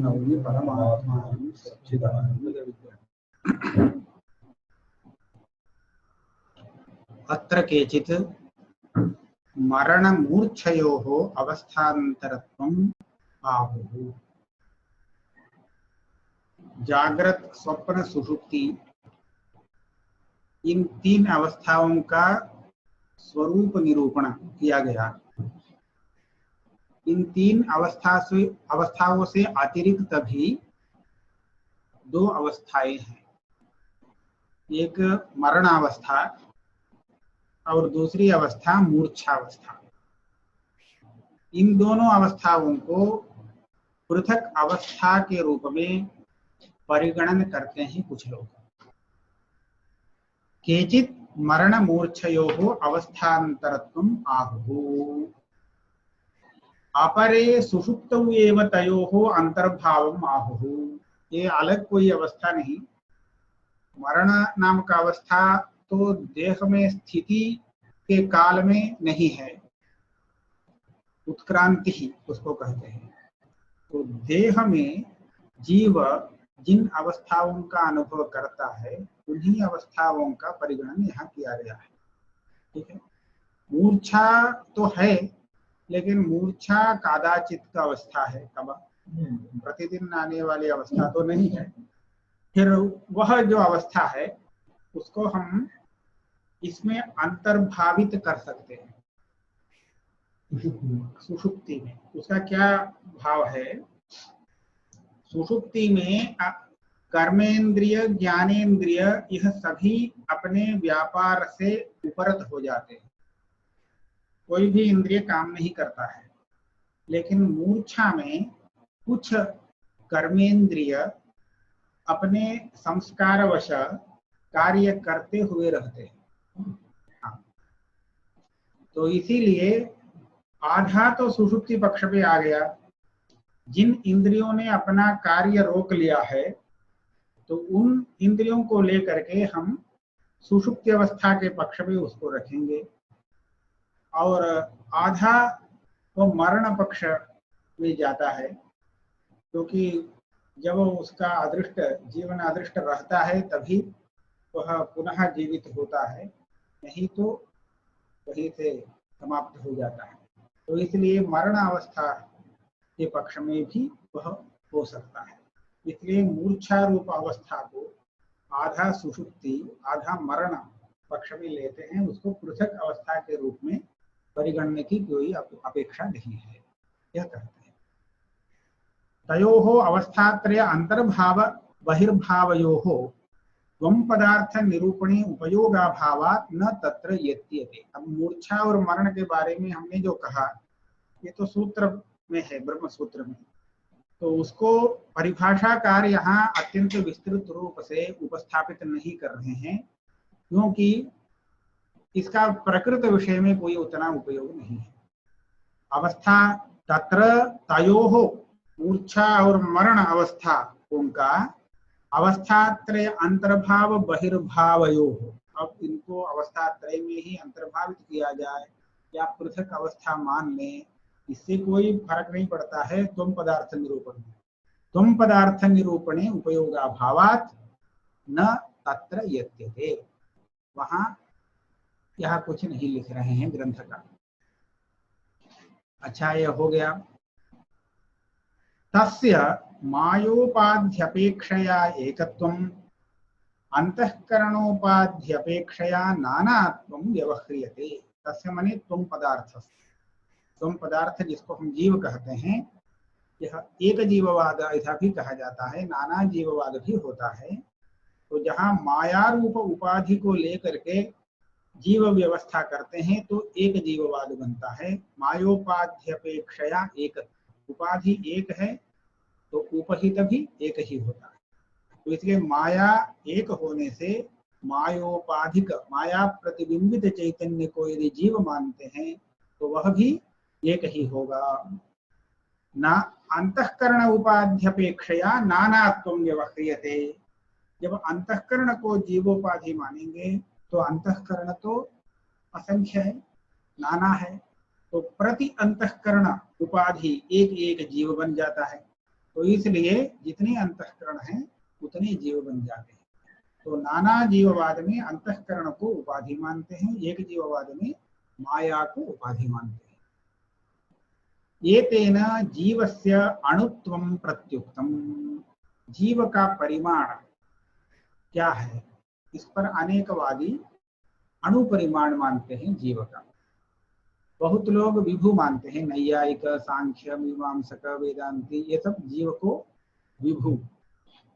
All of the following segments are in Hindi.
नौमि परमात्मानं सच्चिदानन्दविग्रहम्। अत्र केचित् मरणमूर्छयोः अवस्थान्तरत्वम् आहुः। जागृत, स्वप्न, सुषुप्ति, इन तीन अवस्थाओं का स्वरूप निरूपण किया गया। इन तीन अवस्थाओं से अतिरिक्त भी दो अवस्थाएं हैं, एक मरणावस्था और दूसरी अवस्था मूर्छावस्था। इन दोनों अवस्थाओं को पृथक अवस्था के रूप में परिगणन करते हैं कुछ लोग। केचित् मरण मूर्छयोः अवस्थान्तरत्वम् आहुः। अपरे सुषुप्तौ एव तयोः अंतर्भावम् आहुः। ये अलग कोई अवस्था नहीं। मरण नाम का अवस्था तो देह में स्थिति के काल में नहीं है, उत्क्रांति ही उसको कहते हैं। तो देह में जीव जिन अवस्थाओं का अनुभव करता है उन्हीं अवस्थाओं का परिगणन यहाँ किया गया है। ठीक है, मूर्छा तो है, लेकिन मूर्छा कादाचित का अवस्था है, कब प्रतिदिन आने वाली अवस्था तो नहीं है। फिर वह जो अवस्था है उसको हम इसमें अंतर्भावित कर सकते हैं। सुषुप्ति में उसका क्या भाव है? सुषुप्ति में कर्मेंद्रिय, ज्ञानेन्द्रिय, यह सभी अपने व्यापार से उपरत हो जाते हैं। कोई भी इंद्रिय काम नहीं करता है। लेकिन मूर्छा में कुछ कर्मेंद्रिय अपने संस्कारवश कार्य करते हुए रहते हैं। तो इसीलिए आधा तो सुषुप्ति पक्ष पे आ गया। जिन इंद्रियों ने अपना कार्य रोक लिया है तो उन इंद्रियों को लेकर के हम सुषुप्ति अवस्था के पक्ष में उसको रखेंगे, और आधा तो मरण पक्ष में जाता है, क्योंकि जब उसका अदृष्ट जीवन अदृष्ट रहता है तभी वह पुनः जीवित होता है, नहीं तो वहीं से समाप्त हो जाता है। तो इसलिए मरण अवस्था के पक्ष में भी वह हो सकता है। इसलिए मूर्छा रूप अवस्था को आधा सुषुप्ति आधा मरण पक्ष में लेते हैं, उसको पृथक अवस्था के रूप में परिगणने की कोई अपेक्षा नहीं है, यह कहते हैं। तयोः अवस्थात्रय अंतर्भाव बहिर्भावयोः त्वं पदार्थ निरूपणे उपयोगाभावात् न तत्र यत्यते। अब मूर्छा और मरण के बारे में हमने जो कहा ये तो सूत्र में है, ब्रह्म सूत्र में, तो उसको परिभाषाकार यहाँ अत्यंत विस्तृत रूप से उपस्थापित नहीं कर रहे हैं, क्योंकि इसका प्रकृत विषय में कोई उतना उपयोग नहीं है। अवस्था तत्र तयोः, मूर्छा और मरण अवस्था उनका अवस्थात्रय अंतर्भाव बहिर्भावयोः। अब इनको अवस्थात्रय में ही अंतर्भावित किया जाए या पृथक अवस्था मान लें, इससे कोई फर्क नहीं पड़ता है। त्वं पदार्थ निरूपण, त्वं पदार्थ निरूपणे उपयोगाभावात् न तत्र यत्यते। वहां यह कुछ नहीं लिख रहे हैं ग्रंथकार। अच्छा, यह हो गया। तस्य मायोपाध्यपेक्षया एकत्वम् अंतःकरणोपाध्यपेक्षया नानात्वं व्यवह्रियते। तस्य मने त्वं पदार्थस्य। त्वं पदार्थ जिसको हम जीव कहते हैं, यह एक जीववाद ऐसा भी कहा जाता है, नाना जीववाद भी होता है। तो जहाँ माया रूप उपाधि को लेकर के जीव व्यवस्था करते हैं तो एक जीववाद बनता है। मायोपाध्यपेक्षया एक, उपाधि एक है तो उपहित भी एक ही होता है। तो इसलिए माया एक होने से मायोपाधिक, माया प्रतिबिंबित चैतन्य को यदि जीव मानते हैं तो वह भी एक ही होगा। ना अंतःकरण उपाध्यपेक्षया नानात्वं व्यवह्रियते। जब अंतःकरण को जीवोपाधि मानेंगे तो अंतःकरण तो असंख्य है, नाना है, तो प्रति अंतःकरण उपाधि एक एक जीव बन जाता है। तो इसलिए जितने अंतःकरण हैं उतने जीव बन जाते हैं। तो नाना जीववाद में अंतःकरण को उपाधि मानते हैं, एक जीववाद में माया को उपाधि मानते हैं। ये तेन जीवस्य अणुत्वं प्रत्युक्तम, जीव का परिमाण क्या है, इस पर अनेकवादी अणुपरिमाण मानते हैं जीव का। बहुत लोग विभु मानते हैं, नैयायिक, सांख्य, मीमांसक, वेदांती, ये सब जीव को विभु,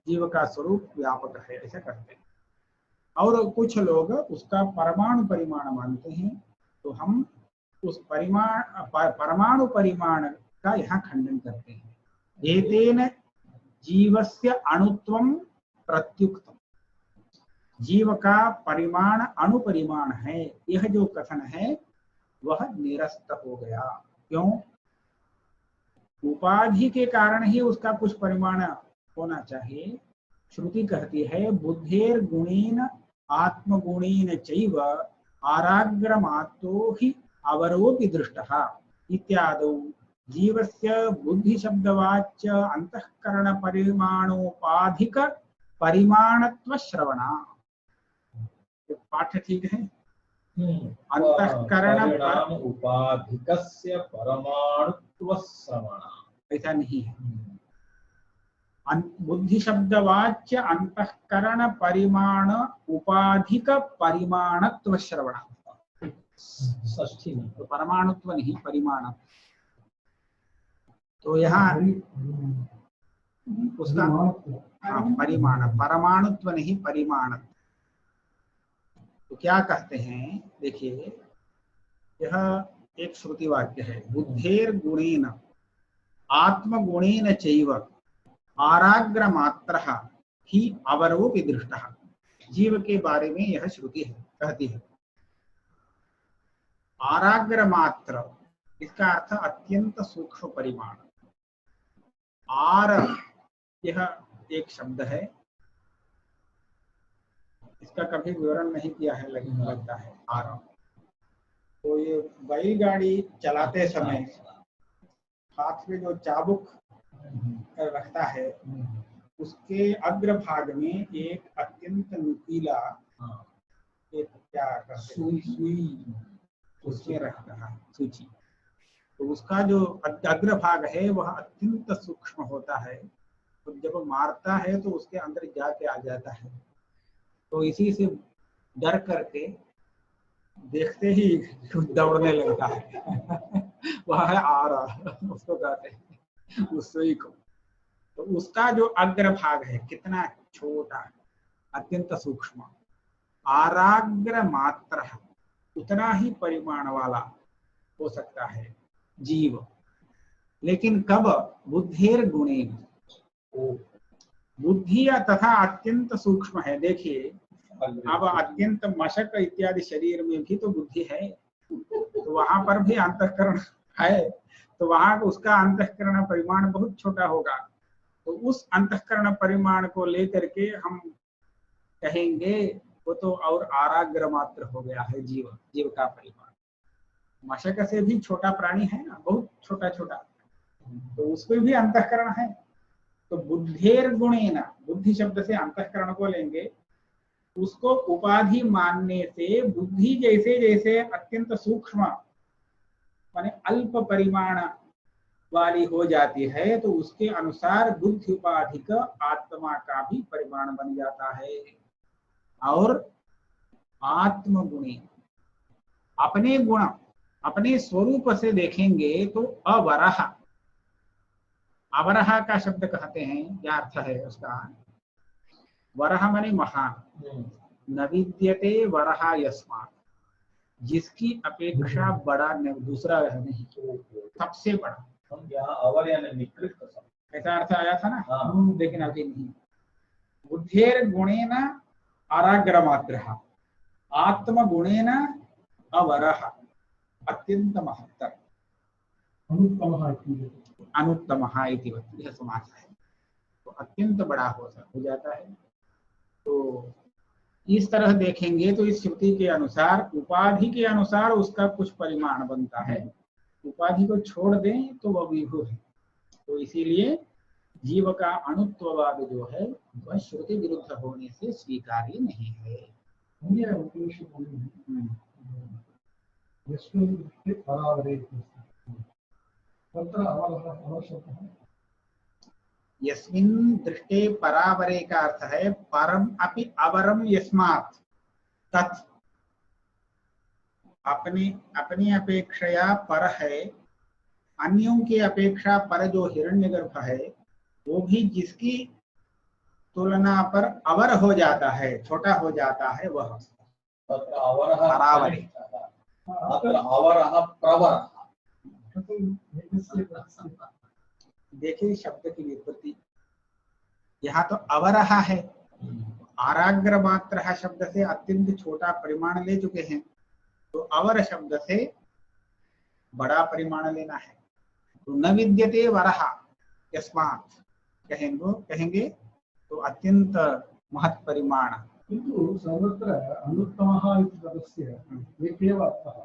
जीव का स्वरूप व्यापक है ऐसा कहते हैं। और कुछ लोग उसका परमाणु परिमाण मानते हैं। तो हम उस परमाणु परिमाण का यहाँ खंडन करते हैं। एतेन जीवस्य अणुत्वं प्रत्युक्तम्, जीव का परिमाण अणुपरिमाण है, यह जो कथन है वह निरस्त हो गया। क्यों? उपाधि के कारण ही उसका कुछ परिमाण होना चाहिए। श्रुति कहती है बुद्धेर गुणेन आत्मगुणेन चैव आराग्रमात्रो हि अवरोपि दृष्टः इत्यादौ जीवस्य बुद्धि शब्दवाच्य अंतःकरण परिमाणोपाधिक परिमाणत्व श्रवणा। पाठ ठीक है? अंतःकरण उपाधिकस्य परमाणुत्व श्रवणा, ऐसा नहीं है। बुद्धि शब्दवाच्य अंतःकरण परिमाण उपाधिक परिमाणत्व श्रवणा, षष्ठी में तो परमाणुत्व नहीं परिमाण। तो यहाँ उसका परिमाण, परमाणुत्व नहीं परिमाण। तो क्या कहते हैं, देखिए यह एक श्रुति वाक्य है, बुद्धेर गुणेन आत्मगुणेन चैव आराग्र मात्रः ही अवरोपि दृष्टः। जीव के बारे में यह श्रुति है, कहती है आराग्र मात्र, इसका अर्थ अत्यंत सूक्ष्म परिमाण। आर यह एक शब्द है, इसका कभी विवरण नहीं किया है लेकिन लगता है आर। तो ये बैलगाड़ी चलाते समय हाथ में जो चाबुक रखता है उसके अग्रभाग में एक अत्यंत नुकीला एक क्या सुई उसमें रखता है, सूची। तो उसका जो अग्रभाग है वह अत्यंत सूक्ष्म होता है, तो जब मारता है तो उसके अंदर जाके आ जाता है। तो इसी से डर करके देखते ही दौड़ने लगता है वह है आरा, उसको कहते हैं उस सुई को। तो उसका जो अग्रभाग है कितना छोटा, अत्यंत सूक्ष्म, आराग्र मात्र, उतना ही परिमाण वाला हो सकता है जीव। लेकिन कब? बुद्धेर गुणेन, बुद्धि तथा अत्यंत सूक्ष्म है। देखिए अब अत्यंत मशक इत्यादि शरीर में भी तो बुद्धि है, तो वहां पर भी अंतःकरण है, तो वहां उसका अंतःकरण परिमाण बहुत छोटा होगा। तो उस अंतःकरण परिमाण को लेकर के हम कहेंगे वो तो और आराग्र मात्र हो गया है जीव, जीव का परिमाण। मशक से भी छोटा प्राणी है ना, बहुत छोटा छोटा, तो उसमें भी अंतःकरण है। तो बुद्धेर गुणेन, बुद्धि शब्द से अंतःकरण को लेंगे, उसको उपाधि मानने से बुद्धि जैसे जैसे अत्यंत सूक्ष्म माने अल्प परिमाण वाली हो जाती है, तो उसके अनुसार बुद्धि उपाधि का आत्मा का भी परिमाण बन जाता है। और आत्मगुणी, अपने गुण अपने स्वरूप से देखेंगे तो अवरह, अवरह का शब्द कहते हैं, क्या अर्थ है उसका? वरह माने महान, न विद्यते वरह यस्मात्, जिसकी अपेक्षा बड़ा दूसरा नहीं, सबसे बड़ा। अवर यानी निकृष्ट, ऐसा अर्थ आया था ना, लेकिन अभी नहीं। बुद्धेर गुणेन आराग्र मात्र, आत्मगुणेन अवरह, अत्यंत महत्तर, अनुत्तमः इति यह समास है। तो अत्यंत बड़ा हो जाता है। तो इस तरह देखेंगे तो इस श्रुति के अनुसार उपाधि के अनुसार उसका कुछ परिमाण बनता है, उपाधि को छोड़ दें तो वह विभु है। तो इसीलिए जीव का अणुत्ववाद जो है वह श्रुति विरुद्ध होने से स्वीकार्य नहीं है। अन्य उपनिषदि यस्मिन् दृष्टे परावरे तत्र अवरः अवशब्दः यस्मिन् दृष्टे परावरे का अर्थ है परम अपि अवरम यस्मात् तत्, अपनी अपनी अपेक्षया पर है, अन्यों की अपेक्षा पर जो हिरण्यगर्भ है वो भी जिसकी तुलना पर अवर हो जाता है, छोटा हो जाता है, वह तत्र अवरः परावरे। अत्र अवरः प्रवरः। देखिए शब्द की व्युत्पत्ति, यहाँ तो अवरह है, आराग्र मात्र शब्द से अत्यंत छोटा परिमाण ले चुके हैं, तो अवर शब्द से बड़ा परिमाण लेना है। तो न विद्यते वरह यस्मात् कहेंगे तो अत्यंत महत् परिमाण। किन्तु सर्वत्र अनुत्तमः इति पदस्य एकैव अर्थः,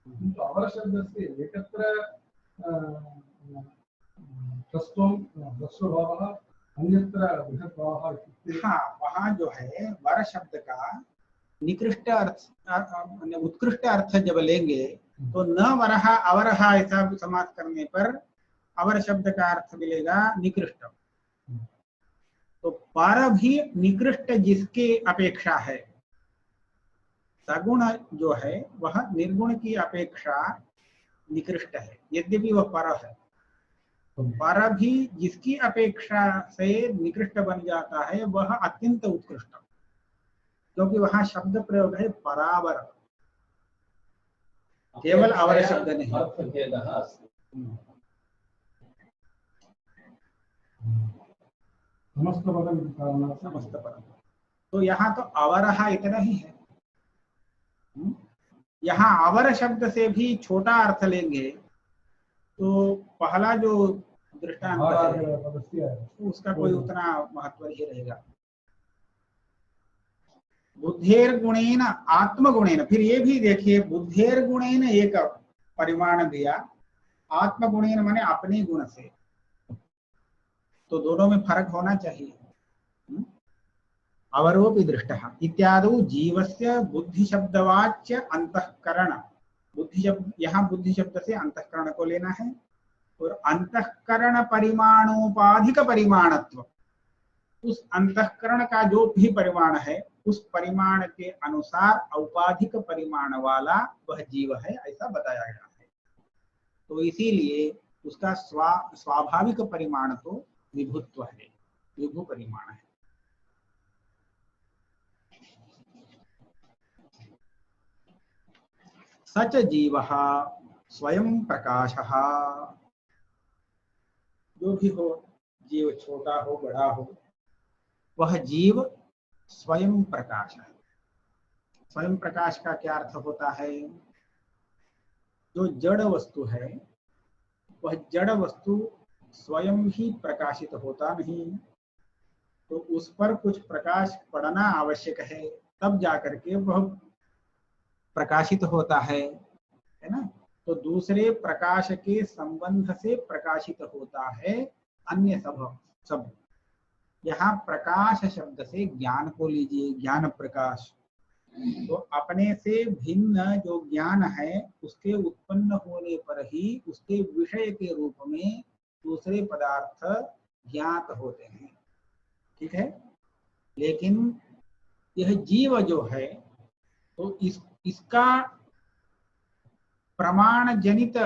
किन्तु अवरशब्दस्य एकत्र ह्रस्वभावः अन्यत्र बृहद्भावः इत्युक्ते। हाँ, वहाँ जो है वर शब्द का निकृष्ट अर्थ उत्कृष्ट अर्थ जब लेंगे तो न वरह अवरह ऐसा समास करने पर अवर शब्द का अर्थ मिलेगा निकृष्ट। तो पर भी निकृष्ट जिसके अपेक्षा है, सगुण जो है वह निर्गुण की अपेक्षा निकृष्ट है, यद्यपि वह पर है, तो पर भी जिसकी अपेक्षा से निकृष्ट बन जाता है वह अत्यंत उत्कृष्ट, क्योंकि वहां शब्द प्रयोग है परावर, केवल अवर शब्द नहीं। अर्थभेदः अस्ति। समस्त पदम कारणात् समस्त पदम, तो यहाँ तो अवरह इतना ही है। यहाँ अवर शब्द से भी छोटा अर्थ लेंगे तो पहला जो दृष्टांत है उसका कोई उतना महत्व नहीं रहेगा। बुद्धेर गुणेन आत्मगुणेन, फिर ये भी देखिए बुद्धेर गुणेन एक परिमाण दिया, आत्मगुणेन माने अपने गुण से, तो दोनों में फर्क होना चाहिए। अवरोपि दृष्टः इत्यादौ जीवस्य बुद्धि शब्दवाच्य अंतःकरण, बुद्धि शब्द यहाँ बुद्धि शब्द से अंतःकरण को लेना है, और अंतःकरण परिमाणोपाधिक परिमाणत्व, उस अंतःकरण का जो भी परिमाण है उस परिमाण के अनुसार औपाधिक परिमाण वाला वह जीव है, ऐसा बताया गया है। तो इसीलिए उसका स्वाभाविक परिमाण तो विभुत्व है, विभु परिमाण है। सच जीवः स्वयं प्रकाशः, जो भी हो, जीव छोटा हो बड़ा हो, वह जीव स्वयं प्रकाश है। स्वयं प्रकाश का क्या अर्थ होता है? जो जड़ वस्तु है वह जड़ वस्तु स्वयं ही प्रकाशित होता नहीं, तो उस पर कुछ प्रकाश पड़ना आवश्यक है, तब जाकर के वह प्रकाशित होता है ना। तो दूसरे प्रकाश के संबंध से प्रकाशित होता है अन्य सब। यहाँ प्रकाश शब्द से ज्ञान को लीजिए, ज्ञान प्रकाश, तो अपने से भिन्न जो ज्ञान है उसके उत्पन्न होने पर ही उसके विषय के रूप में दूसरे पदार्थ ज्ञात होते हैं, ठीक है। लेकिन यह जीव जो है तो इसका प्रमाण जनित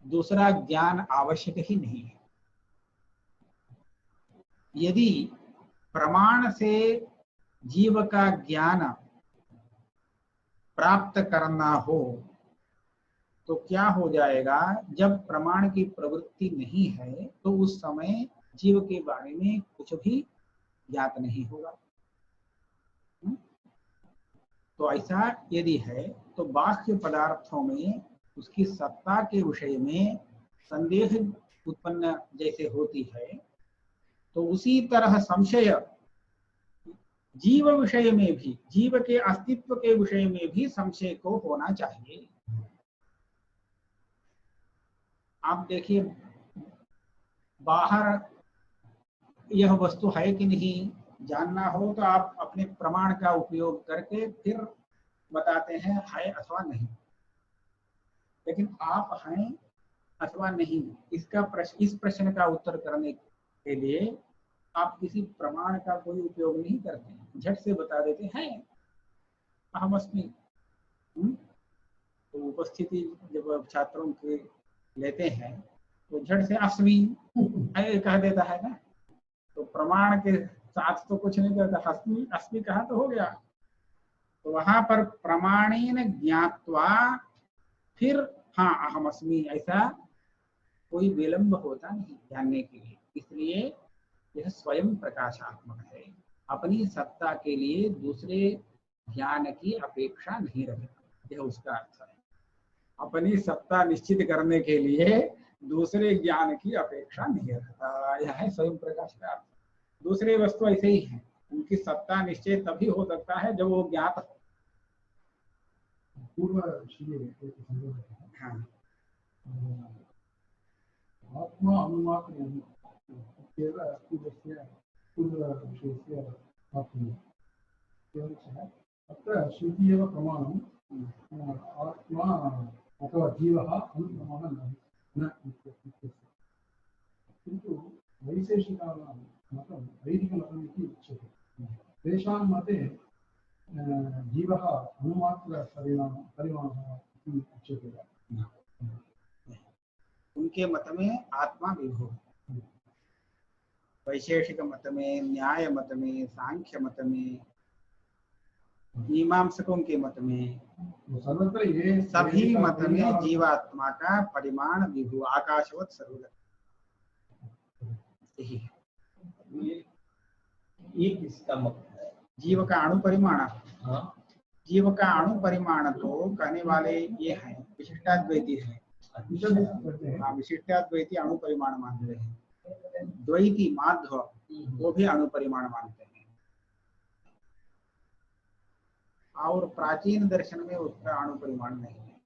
दूसरा ज्ञान आवश्यक ही नहीं है। यदि प्रमाण से जीव का ज्ञान प्राप्त करना हो तो क्या हो जाएगा, जब प्रमाण की प्रवृत्ति नहीं है तो उस समय जीव के बारे में कुछ भी ज्ञात नहीं होगा। तो ऐसा यदि है तो बाह्य पदार्थों में उसकी सत्ता के विषय में संदेह उत्पन्न जैसे होती है, तो उसी तरह संशय जीव विषय में भी, जीव के अस्तित्व के विषय में भी संशय को होना चाहिए। आप देखिए बाहर यह वस्तु है कि नहीं जानना हो तो आप अपने प्रमाण का उपयोग करके फिर बताते हैं है अथवा नहीं। लेकिन आप हैं अथवा नहीं इस प्रश्न का उत्तर करने के लिए आप किसी प्रमाण का कोई उपयोग नहीं करते हैं, झट से बता देते हैं अहम अस्मि। तो उपस्थिति जब छात्रों के लेते हैं तो झट से अस्मि कह देता है ना, तो प्रमाण के साथ तो कुछ नहीं कहता, अस्मि अस्मि कहा तो हो गया। तो वहां पर प्रमाणेन ज्ञात्वा फिर हाँ अहम अस्मि ऐसा कोई विलंब होता नहीं जानने के लिए। इसलिए यह स्वयं प्रकाशात्मक है, अपनी सत्ता के लिए दूसरे ज्ञान की अपेक्षा नहीं रखता, यह उसका अर्थ है। अपनी सत्ता निश्चित करने के लिए दूसरे ज्ञान की अपेक्षा नहीं रखता, यह है स्वयं प्रकाश का अर्थ। दूसरे वस्तु ऐसे ही हैं, उनकी सत्ता निश्चय तभी हो सकता है जब वो ज्ञात हो। पूर्व विषये हाँ आत्मा अनुमात्रम् इत्येव पूर्वस्य पूर्वविषयस्य वाक्यम्। एवञ्च अत्र श्रुति एव प्रमाणम् आत्मा अथवा जीवः अनुक्रमः न इत्यस्य। किन्तु वैशेषिकानां मतं वैदिकमतम् इति उच्यते। तेषां मते जीवः अनुमात्रपरिमाणः इति उच्यते। उनके मत में आत्मा विभु, वैशेषिक मत में, न्याय मत में, सांख्य मत में, मीमांसकों के मत में, सर्वत्र ये सभी मत में जीवात्मा का परिमाण विभु आकाशवत सर्वगत यही है। ये किसका मत है? जीव का अणु परिमाण। हाँ जीव का अणु परिमाण तो कहने वाले ये हैं विशिष्टाद्वैती है। हाँ विशिष्टाद्वैती अणु परिमाण मानते हैं। द्वैती माध्व वो भी अणु परिमाण मानते हैं। और प्राचीन दर्शन में उसका अणु परिमाण नहीं है,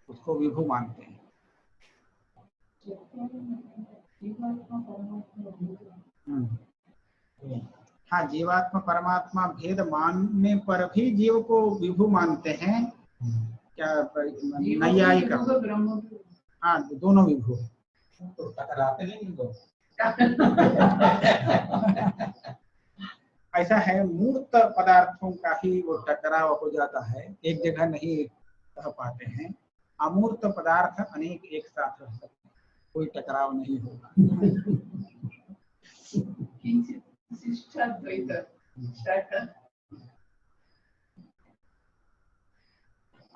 उसको विभु मानते हैं। हाँ जीवात्मा परमात्मा भेद मानने पर भी जीव को विभु मानते हैं। क्या नैयायिक? हाँ दोनों विभु तो टकराते नहीं इनको। ऐसा है मूर्त पदार्थों का ही वो टकराव हो जाता है, एक जगह नहीं रह पाते हैं। अमूर्त पदार्थ अनेक एक साथ रह सकते हैं, कोई टकराव नहीं होगा।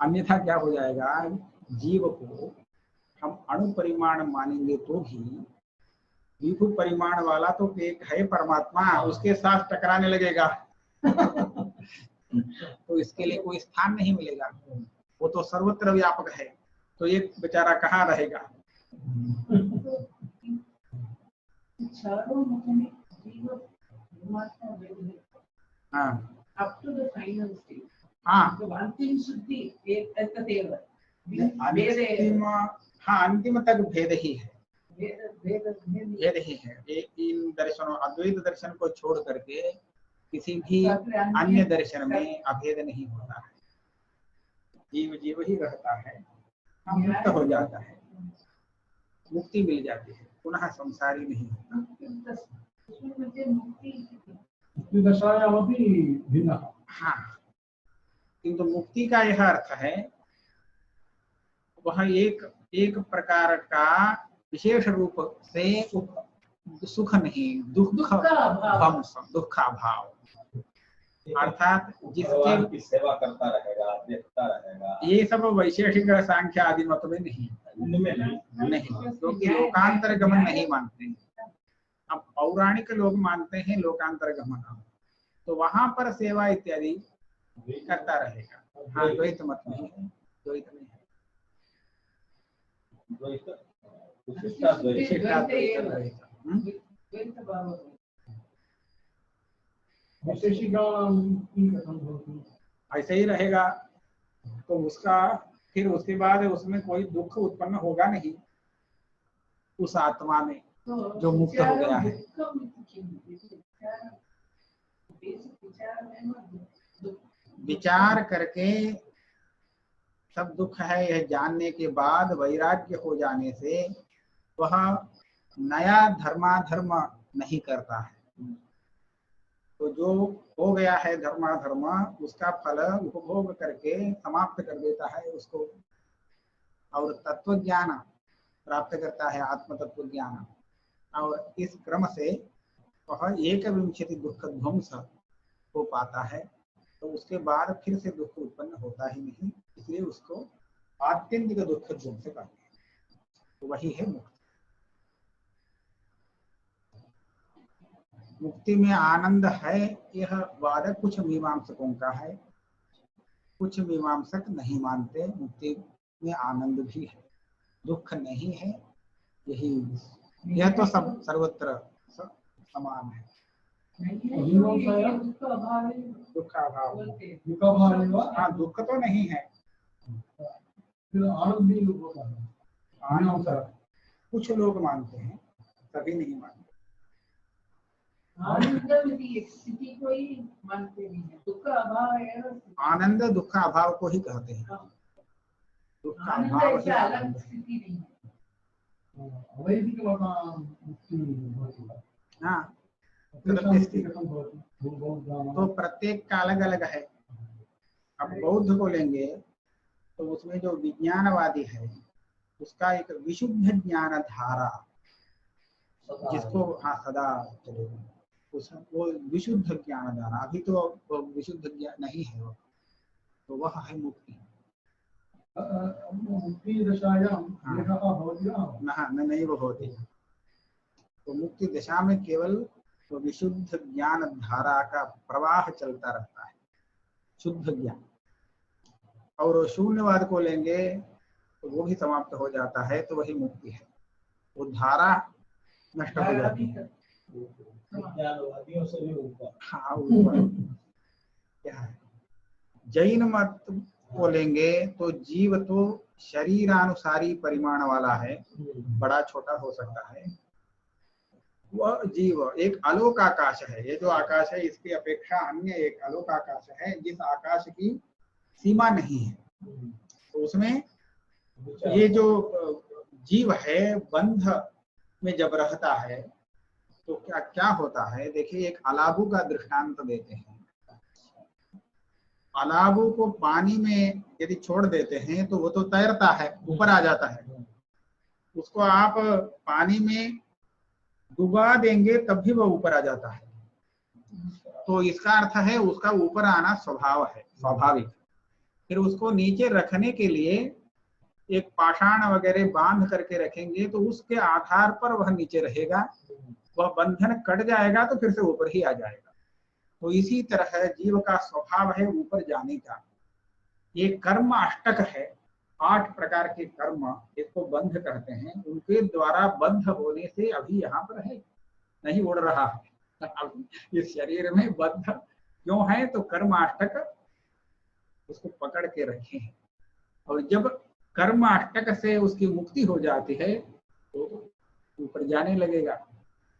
अन्यथा क्या हो जाएगा, जीव को हम अणु परिमाण मानेंगे तो भी विभु परिमाण वाला तो एक है परमात्मा, उसके साथ टकराने लगेगा तो इसके लिए कोई स्थान नहीं मिलेगा। वो तो सर्वत्र व्यापक है, तो एक बेचारा कहाँ रहेगा। हाँ up to the final stage. हाँ The one thing should be ekateva. अंतिम, हाँ अंतिम तक भेद ही है, भेद ही है। इन दर्शनों अद्वैत दर्शन को छोड़ करके किसी भी अन्य दर्शन में अभेद नहीं होता है। जीव जीव ही रहता है, मुक्त हो जाता है, मुक्ति मिल जाती है, पुनः संसारी नहीं होता। मुक्तिदशायामपि भिन्नः। हाँ किंतु मुक्ति का यह अर्थ है वह एक प्रकार का विशेष रूप से सुख नहीं, दुखाभाव, अर्थात जिसकी सेवा करता रहेगा, देखता रहेगा। ये सब वैशेषिक सांख्य आदि मत में नहीं, क्योंकि लोकांतर गमन नहीं मानते हैं। अब पौराणिक लोग मानते हैं लोकांतर गमन, तो वहां पर सेवा इत्यादि करता रहेगा। हाँ द्वैत मत नहीं है, द्वैत नहीं है। ऐसे ही रहेगा तो उसका फिर उसके बाद उसमें कोई दुख उत्पन्न होगा नहीं, उस आत्मा में तो जो मुक्त हो गया है। विचार करके सब दुख है यह जानने के बाद वैराग्य हो जाने से वह नया धर्माधर्म नहीं करता है। तो जो हो गया है धर्माधर्म उसका फल उपभोग करके समाप्त कर देता है उसको, और तत्व ज्ञान प्राप्त करता है, आत्म तत्व ज्ञान। और इस क्रम से वह 21 दुख ध्वंस हो पाता है। तो उसके बाद फिर से दुख उत्पन्न होता ही नहीं, इसलिए उसको आत्यंतिक दुख ध्वंस कहते हैं। तो वही है मुक्ति। मुक्ति में आनंद है यह वाद कुछ मीमांसकों का है, कुछ मीमांसक नहीं मानते मुक्ति में आनंद भी है, दुख नहीं है। यही यह तो सब सर्वत्र समान है। दुख अभाव दुख अभाव, हाँ दुख तो नहीं है। फिर आनंद भी होता है। आनंद कुछ लोग मानते हैं, सभी नहीं मानते। आनंद की स्थिति को ही मानते नहीं है, दुख अभाव है। आनंद दुख अभाव को ही कहते हैं। दुख आनंद अभाव ही ऐसा अलग आनंद है। स्थिति नहीं है। अवैधिक मुक्ति भवति। हाँ, तो प्रत्येक का अलग अलग है। अब बौद्ध को लेंगे तो उसमें जो विज्ञानवादी है उसका एक विशुद्ध ज्ञान धारा, जिसको हाँ सदा चलेगा, उस वो विशुद्ध ज्ञान धारा। अभी तो वो विशुद्ध ज्ञान नहीं है वो, तो वह है मुक्ति। मुक्ति दशायां यह भवति नहीं वो होती। तो मुक्ति दशा में केवल तो विशुद्ध ज्ञान धारा का प्रवाह चलता रहता है, शुद्ध ज्ञान। और शून्यवाद को लेंगे तो वो भी समाप्त हो जाता है, तो वही मुक्ति है। वो धारा नष्ट हो जाती है। विज्ञानवादियों से भी ऊपर। हाँ ऊपर क्या है। जैन मत को लेंगे तो जीव तो शरीरानुसारी परिमाण वाला है, बड़ा छोटा हो सकता है। वह जीव एक अलोक आकाश है। ये जो आकाश है इसकी अपेक्षा अन्य एक अलोक आकाश है, जिस आकाश की सीमा नहीं है। तो उसमें ये जो जीव है बंध में जब रहता है तो क्या क्या होता है। देखिए, एक अलाबू का दृष्टांत देते हैं। अलाबू को पानी में यदि छोड़ देते हैं तो वो तो तैरता है, ऊपर आ जाता है। उसको आप पानी में डुबा देंगे तब भी वो ऊपर आ जाता है। तो इसका अर्थ है उसका ऊपर आना स्वभाव है, स्वाभाविक। फिर उसको नीचे रखने के लिए एक पाषाण वगैरह बांध करके रखेंगे तो उसके आधार पर वह नीचे रहेगा। वह बंधन कट जाएगा तो फिर से ऊपर ही आ जाएगा। तो इसी तरह जीव का स्वभाव है ऊपर जाने का। ये कर्म अष्टक है, 8 प्रकार के कर्म, इसको बंध कहते हैं। उनके द्वारा बंध होने से अभी यहाँ पर है, नहीं उड़ रहा है। इस शरीर में बंध क्यों है? तो कर्म अष्टक उसको पकड़ के रखे हैं। और जब कर्म अष्टक से उसकी मुक्ति हो जाती है तो ऊपर जाने लगेगा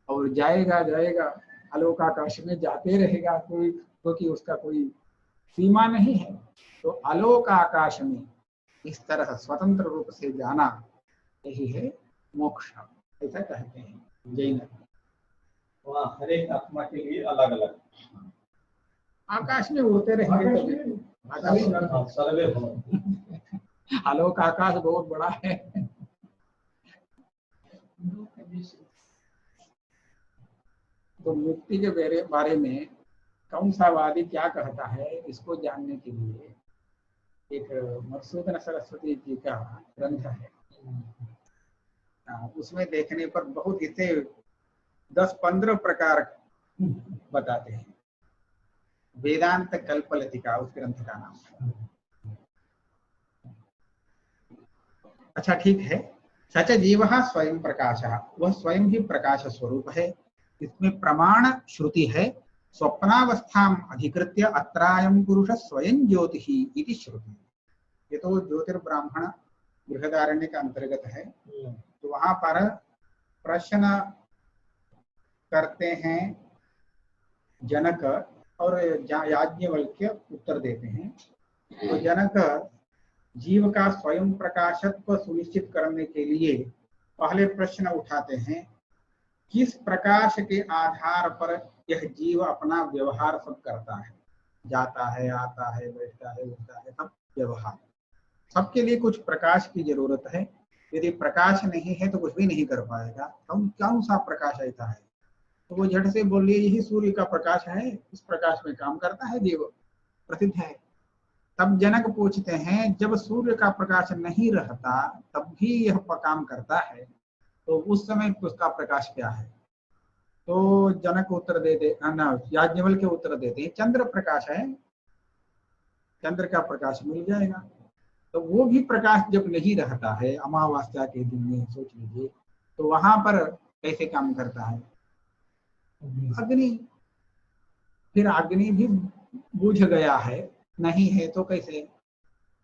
और जाएगा जाएगा आलोक आकाश में जाते रहेगा, कोई क्योंकि उसका कोई सीमा नहीं है। तो आलोक आकाश में इस तरह स्वतंत्र रूप से जाना, यही है मोक्ष, ऐसा कहते हैं जैन। वहाँ हर एक आत्मा के लिए अलग अलग आकाश में उड़ते रहेंगे तो आकाश सर्वे भवन। आलोक आकाश बहुत बड़ा है। तो मुक्ति के बारे में कौन सा वादी क्या कहता है, इसको जानने के लिए एक मधुसूदन सरस्वती जी का ग्रंथ है। उसमें देखने पर बहुत इसे 10-15 प्रकार बताते हैं। वेदांत कल्पलतिका उस ग्रंथ का नाम है। अच्छा ठीक है। सच जीव स्वयं प्रकाश, वह स्वयं ही प्रकाश स्वरूप है। इसमें प्रमाण श्रुति है, स्वप्नावस्था अधिकृत्य अत्रायं पुरुष स्वयं ज्योति इति श्रुति। ये तो ज्योतिर्ब्राह्मण बृहदारण्य का अंतर्गत है। तो वहां पर प्रश्न करते हैं जनक और याज्ञवल्क्य उत्तर देते हैं। तो जनक जीव का स्वयं प्रकाशत्व सुनिश्चित करने के लिए पहले प्रश्न उठाते हैं, किस प्रकाश के आधार पर यह जीव अपना व्यवहार सब करता है, जाता है, आता है, बैठता है, उठता है, सब व्यवहार। सबके लिए कुछ प्रकाश की जरूरत है। यदि प्रकाश नहीं है तो कुछ भी नहीं कर पाएगा। तो कौन सा प्रकाश ऐसा है? तो वो झट से बोलिए यही सूर्य का प्रकाश है, इस प्रकाश में काम करता है जीव, प्रसिद्ध है। तब जनक पूछते हैं, जब सूर्य का प्रकाश नहीं रहता तब भी यह काम करता है, तो उस समय उसका प्रकाश क्या है? तो जनक उत्तर देते, याज्ञवल्क्य के उत्तर देते हैं, चंद्र प्रकाश है, चंद्र का प्रकाश मिल जाएगा। तो वो भी प्रकाश जब नहीं रहता है, अमावस्या के दिन में सोच लीजिए, तो वहां पर कैसे काम करता है? अग्नि। फिर अग्नि भी बुझ गया है, नहीं है तो कैसे?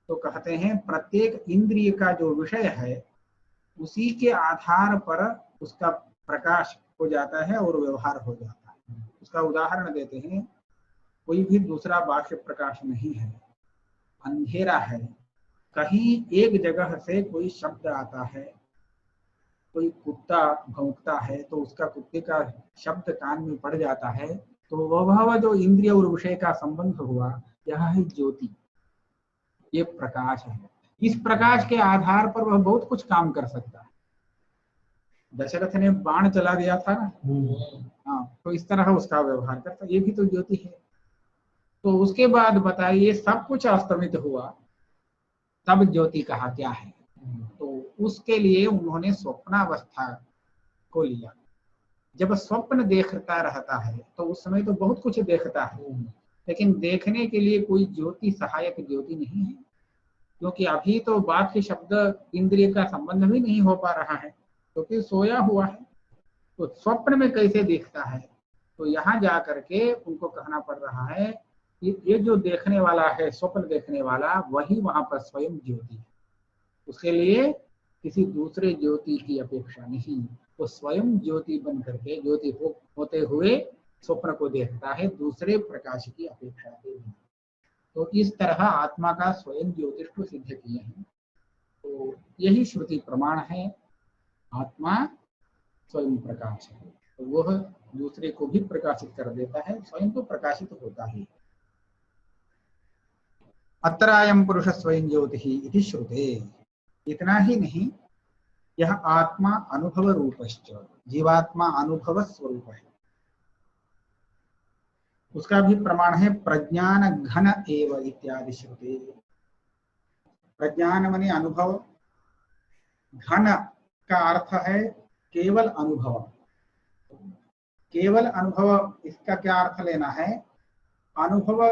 तो कहते हैं प्रत्येक इंद्रिय का जो विषय है उसी के आधार पर उसका प्रकाश हो जाता है और व्यवहार हो जाता है। उसका उदाहरण देते हैं, कोई भी दूसरा बाह्य प्रकाश नहीं है, अंधेरा है, कहीं एक जगह से कोई शब्द आता है, कोई कुत्ता भौंकता है तो उसका कुत्ते का शब्द कान में पड़ जाता है, तो वह जो इंद्रिय और विषय का संबंध हुआ, यह है ज्योति, ये प्रकाश है। इस प्रकाश के आधार पर वह बहुत कुछ काम कर सकता है। दशरथ ने बाण चला दिया था ना, हाँ, तो इस तरह उसका व्यवहार करता, ये भी तो ज्योति है। तो उसके बाद बताइए, सब कुछ अस्तमित हुआ, तब ज्योति कहा क्या है? तो उसके लिए उन्होंने स्वप्नावस्था को लिया। जब स्वप्न देखता रहता है तो उस समय तो बहुत कुछ देखता है, लेकिन देखने के लिए कोई ज्योति, सहायक ज्योति नहीं है, क्योंकि अभी तो बाह्य शब्द इंद्रिय का संबंध भी नहीं हो पा रहा है, क्योंकि सोया हुआ है। तो स्वप्न में कैसे देखता है? तो यहाँ जा करके उनको कहना पड़ रहा है कि ये जो देखने वाला है, स्वप्न देखने वाला, वही वहां पर स्वयं ज्योति है। उसके लिए किसी दूसरे ज्योति की अपेक्षा नहीं, वो स्वयं ज्योति बन करके, ज्योति होते हुए स्वप्न को देखता है, दूसरे प्रकाश की अपेक्षा के बिना। तो इस तरह आत्मा का स्वयं ज्योतिष्व सिद्ध किए हैं। तो यही श्रुति प्रमाण है, आत्मा स्वयं प्रकाश है, तो वह दूसरे को भी प्रकाशित कर देता है, स्वयं तो प्रकाशित होता ही। अत्रायं पुरुष स्वयं ज्योतिः इति श्रुते। इतना ही नहीं, यह आत्मा अनुभव रूपश्च, जीवात्मा अनुभव स्वरूप है। उसका भी प्रमाण है प्रज्ञान घन एव इत्यादि श्रुते। प्रज्ञान माने अनुभव, घन का अर्थ है केवल अनुभव। केवल अनुभव, इसका क्या अर्थ लेना है? अनुभव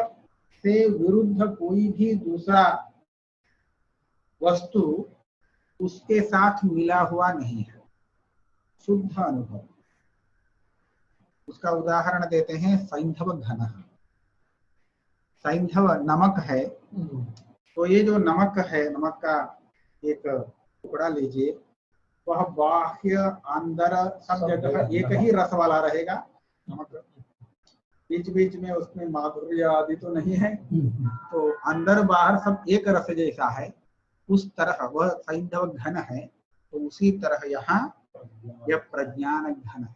से विरुद्ध कोई भी दूसरा वस्तु उसके साथ मिला हुआ नहीं है, शुद्ध अनुभव। उसका उदाहरण देते हैं सैंधव घन। सैंधव नमक है, तो ये जो नमक है, नमक का एक टुकड़ा लीजिए, वह बाह्य अंदर सब जगह एक ही रस वाला रहेगा। नमक बीच बीच में उसमें माधुर्य आदि तो नहीं है, तो अंदर बाहर सब एक रस जैसा है। उस तरह वह सैंधव घन है, तो उसी तरह यहाँ यह प्रज्ञान घन है,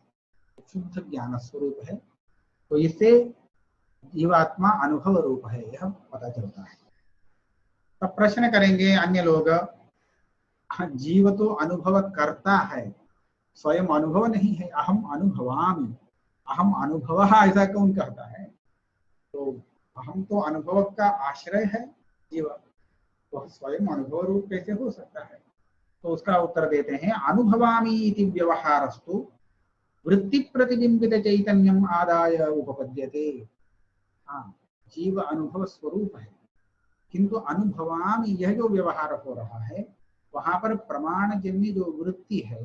शुद्ध ज्ञान स्वरूप है। तो इससे जीवात्मा अनुभव रूप है, यह पता चलता है। तब प्रश्न करेंगे अन्य लोग, जीव तो अनुभव करता है, स्वयं अनुभव नहीं है। अहम अनुभवामि, अहम अनुभव ऐसा कौन कहता है? तो अहम तो अनुभव का आश्रय है जीव, तो स्वयं अनुभव रूप कैसे हो सकता है? तो उसका उत्तर देते हैं, अनुभवामि इति व्यवहारस्तु वृत्ति प्रतिबिंबित चैतन्यम आदाय उपपद्यते। हाँ, जीव अनुभव स्वरूप है, किंतु अनुभवामि यह जो व्यवहार हो रहा है, वहां पर प्रमाण जन्य जो वृत्ति है,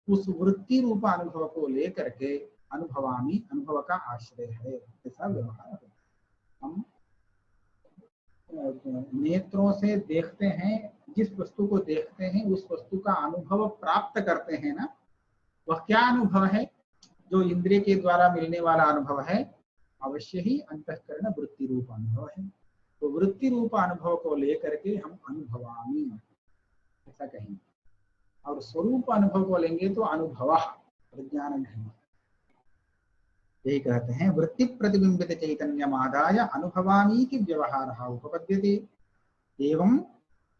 उस वृत्ति रूप अनुभव को लेकर के अनुभवामि, अनुभव का आश्रय है, ऐसा व्यवहार है। हम नेत्रों से देखते हैं, जिस वस्तु को देखते हैं उस वस्तु का अनुभव प्राप्त करते हैं ना, वह क्या अनुभव है? जो इंद्रिय के द्वारा मिलने वाला अनुभव है, अवश्य ही अंतःकरण वृत्ति रूप अनुभव है। तो वृत्ति रूप अनुभव को लेकर के हम अनुभवामी ऐसा कहेंगे, और स्वरूप अनुभव को लेंगे तो अनुभव प्रज्ञान नहीं। यही कहते हैं वृत्ति प्रतिबिंबित चैतन्यम आदाय अनुभवामी की व्यवहारः उपपद्यते एवं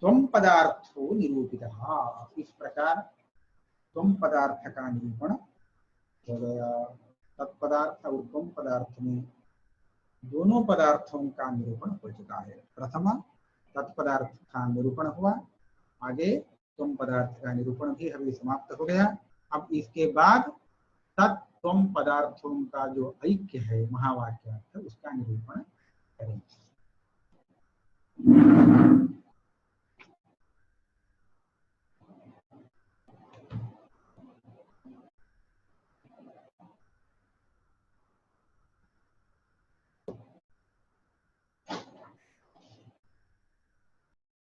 त्वं पदार्थो निरूपितः। इस प्रकार त्वं पदार्थ का निरूपण हो गया। तत्पदार्थ और त्वं पदार्थ में दोनों पदार्थों का निरूपण हो चुका है। प्रथम तत्पदार्थ का निरूपण हुआ, आगे त्वं पदार्थ का निरूपण भी अभी समाप्त हो गया। अब इसके बाद तत्त्वं पदार्थों का जो ऐक्य है महावाक्यार्थ, उसका निरूपण करेंगे।